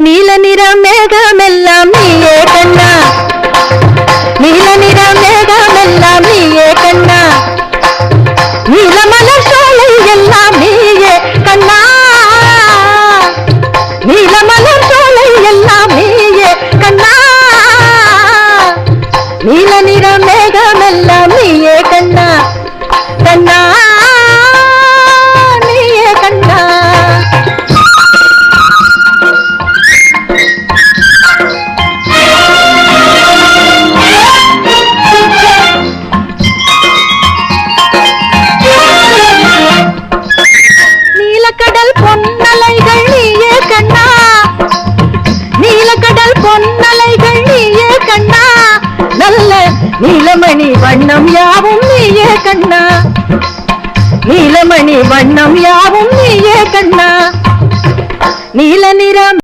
நீல நிற மேகமெல்லாம் நீயே கண்ணா, நீல நிற மேகமெல்லாம் நீயே கண்ணா, நீலமலர் சோலை எல்லாம் நீயே கண்ணா, நீலமலர் சோலை எல்லாம் நீயே கண்ணா, நீல நிற மேகமெல்லாம் நீயே கண்ணா கண்ணா நீயே கண்ணா. நீலக்கடல் பொன்னலைகள் நீயே கண்ணா, நீலக்கடல் பொன்னலைகள் நீயே கண்ணா, நல்ல நீலமணி வண்ணம் யாவும் நீயே கண்ணா, நீலமணி வண்ணம் யாவும் நீயே கண்ணா, நீல நிறம்